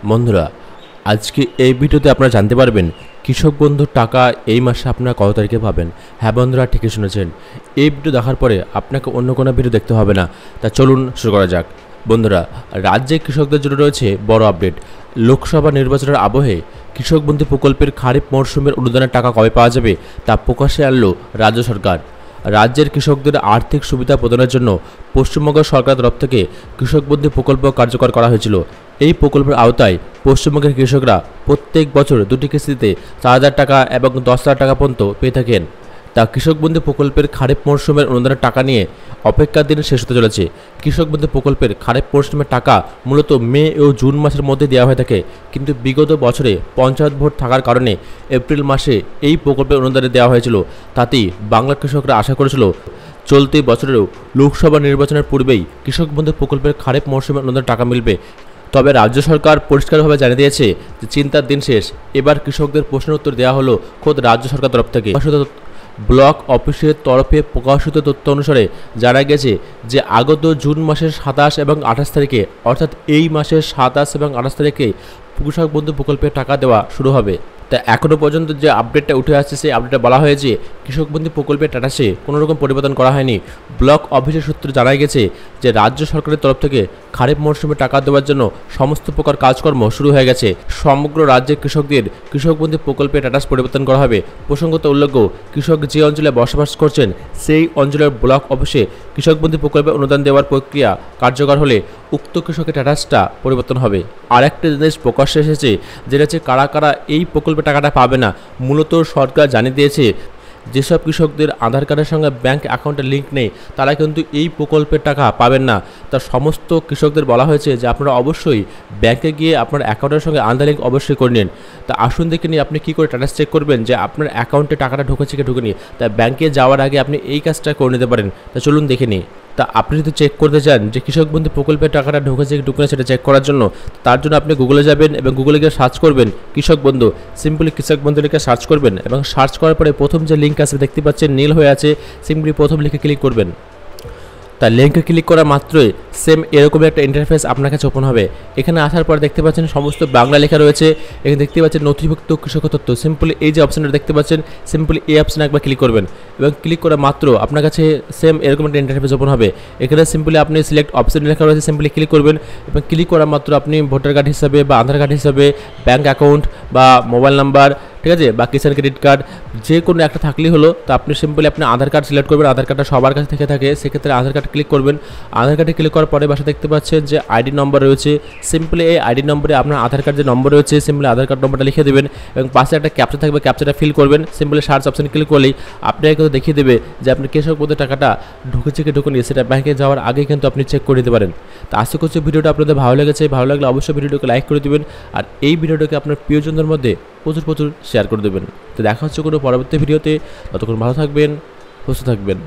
বন্ধুরা, আজকে এই ভিডিওতে আপনারা জানতে পারবেন কৃষক বন্ধুর টাকা এই মাসে আপনারা কত তারিখে পাবেন। হ্যাঁ বন্ধুরা, ঠিকই শুনেছেন। এই ভিডিও দেখার পরে আপনাকে অন্য কোনো ভিডিও দেখতে হবে না। তা চলুন শুরু করা যাক। বন্ধুরা, রাজ্যে কৃষকদের জন্য রয়েছে বড় আপডেট। লোকসভা নির্বাচনের আবহে কৃষক বন্ধু প্রকল্পের খারিফ মরশুমের অনুদানের টাকা কবে পাওয়া যাবে তা প্রকাশ্যে আনলো রাজ্য সরকার। রাজ্যের কৃষকদের আর্থিক সুবিধা প্রদানের জন্য পশ্চিমবঙ্গ সরকারের তরফ থেকে কৃষক বন্ধু প্রকল্প কার্যকর করা হয়েছিল। এই প্রকল্পের আওতায় পশ্চিমবঙ্গের কৃষকরা প্রত্যেক বছর দুটি কিস্তিতে 4,000 টাকা এবং 10,000 টাকা পর্যন্ত পেয়ে থাকেন। তা কৃষক বন্ধু প্রকল্পের খারিফ মরশুমের অনুদানের টাকা নিয়ে অপেক্ষার দিন শেষ হতে চলেছে। কৃষক বন্ধু প্রকল্পের খারিফ মরশুমের টাকা মূলত মে ও জুন মাসের মধ্যে দেওয়া হয়ে থাকে, কিন্তু বিগত বছরে পঞ্চায়েত ভোট থাকার কারণে এপ্রিল মাসে এই প্রকল্পের অনুদানে দেওয়া হয়েছিল। তাতেই বাংলার কৃষকরা আশা করেছিল চলতি বছরেও লোকসভা নির্বাচনের পূর্বেই কৃষক বন্ধু প্রকল্পের খারিফ মরশুমের অনুদানের টাকা মিলবে। তবে রাজ্য সরকার পরিষ্কারভাবে জানিয়ে দিয়েছে যে চিন্তার দিন শেষ। এবার কৃষকদের প্রশ্নের উত্তর দেওয়া হলো খোদ রাজ্য সরকার তরফ থেকে। ব্লক অফিসের তরফে প্রকাশিত তথ্য অনুসারে জানা গেছে যে আগত জুন মাসের 27 এবং 28 তারিখে, অর্থাৎ এই মাসের 27 এবং 28 তারিখে কৃষক বন্ধু প্রকল্পের টাকা দেওয়া শুরু হবে। তা এখনও পর্যন্ত যে আপডেটটা উঠে আসছে সেই আপডেটে বলা হয়েছে কৃষক বন্ধু প্রকল্পের স্ট্যাটাসে কোনো রকম পরিবর্তন করা হয়নি। ব্লক অফিসের সূত্রে জানা গেছে যে রাজ্য সরকারের তরফ থেকে খারিফ মরশুমে টাকা দেওয়ার জন্য সমস্ত প্রকার কাজকর্ম শুরু হয়ে গেছে। সমগ্র রাজ্যের কৃষকদের কৃষক বন্ধু প্রকল্পের স্ট্যাটাস পরিবর্তন করা হবে। প্রসঙ্গত উল্লেখ্য, কৃষক যে অঞ্চলে বসবাস করছেন সেই অঞ্চলের ব্লক অফিসে কৃষক বন্ধু প্রকল্পে অনুদান দেওয়ার প্রক্রিয়া কার্যকর হলে উক্ত কৃষকের স্ট্যাটাসটা পরিবর্তন হবে। আর একটা জিনিস প্রকাশ্যে এসেছে, যেটা হচ্ছে কারা কারা এই প্রকল্পের টাকাটা পাবে না। মূলত সরকার জানিয়ে দিয়েছে যেসব কৃষকদের আধার কার্ডের সঙ্গে ব্যাংক অ্যাকাউন্টের লিঙ্ক নেই তারা কিন্তু এই প্রকল্পের টাকা পাবেন না। তার সমস্ত কৃষকদের বলা হয়েছে যে আপনারা অবশ্যই ব্যাংকে গিয়ে আপনার অ্যাকাউন্টের সঙ্গে আধার লিঙ্ক অবশ্যই করে নিন। তা আসুন দেখে নিয়ে আপনি কী করে স্ট্যাটাস চেক করবেন যে আপনার অ্যাকাউন্টে টাকাটা ঢুকেছে কি ঢুকেনি। তা ব্যাংকে যাওয়ার আগে আপনি এই কাজটা করে নিতে পারেন। তা চলুন দেখে নিই। তা আপনি যদি চেক করতে চান যে কৃষক বন্ধু প্রকল্পের টাকাটা ঢুকেছে কি ঢুকে না সেটা চেক করার জন্য, তার জন্য আপনি গুগলে যাবেন এবং গুগলে গিয়ে সার্চ করবেন কৃষক বন্ধু। সিম্পলি কৃষক বন্ধু লিখে সার্চ করবেন এবং সার্চ করার পরে প্রথম যে লিঙ্ক আছে দেখতে পাচ্ছেন নীল হয়ে আছে, সিম্পলি প্রথম লিখে ক্লিক করবেন। তার লিঙ্কে ক্লিক করা মাত্রই সেম এরকম একটা ইন্টারফেস আপনার কাছে ওপেন হবে। এখানে আসার পর দেখতে পাচ্ছেন সমস্ত বাংলা লেখা রয়েছে। এখানে দেখতে পাচ্ছেন নথিভুক্ত কৃষক তথ্য। সিম্পলি এই যে অপশানটা দেখতে পাচ্ছেন, সিম্পলি এই অপশানে একবার ক্লিক করবেন এবং ক্লিক করা মাত্র আপনার কাছে সেম এরকম একটা ইন্টারফেস ওপেন হবে। এখানে সিম্পলি আপনি সিলেক্ট অপশান লেখা রয়েছে, সিম্পলি ক্লিক করবেন এবং ক্লিক করা মাত্র আপনি ভোটার কার্ড হিসাবে বা আধার কার্ড হিসাবে ব্যাঙ্ক অ্যাকাউন্ট বা মোবাইল নাম্বার, ঠিক আছে, বা কিষাণ ক্রেডিট কার্ড যে কোনো একটা থাকলেই হলো। তো আপনি সিম্পলি আপনি আধার কার্ড সিলেক্ট করবেন। আধার কার্ডটা সবার কাছে থেকে থাকে, সেক্ষেত্রে আধার কার্ড ক্লিক করবেন। আধার কার্ডে ক্লিক করার পরে বাসা দেখতে পাচ্ছেন যে আইডি নম্বর রয়েছে। সিম্পলি এই আইডি নম্বরে আপনার আধার কার্ড যে নম্বর রয়েছে সিম্পলি আধার কার্ড নম্বরটা লিখে দেবেন এবং পাশে একটা ক্যাপচা থাকবে, ক্যাপচাটা ফিল করবেন। সিম্পলি সার্চ অপশন ক্লিক করলেই আপনাকে কিন্তু দেখিয়ে দেবে যে আপনার কৃষক বন্ধু টাকাটা ঢুকেছে কি ঢুকেনি, সেটা ব্যাংকে যাওয়ার আগেই কিন্তু আপনি চেক করে দিতে পারেন। তো আশা করছি ভিডিওটা আপনাদের ভালো লেগেছে। ভালো লাগলে অবশ্যই ভিডিওটাকে লাইক করে দেবেন আর এই ভিডিওটাকে আপনার প্রিয়জনদের মধ্যে প্রচুর শেয়ার করে দেবেন। তো দেখা হচ্ছে কোনো পরবর্তী ভিডিওতে। ততক্ষণ ভালো থাকবেন, সুস্থ থাকবেন।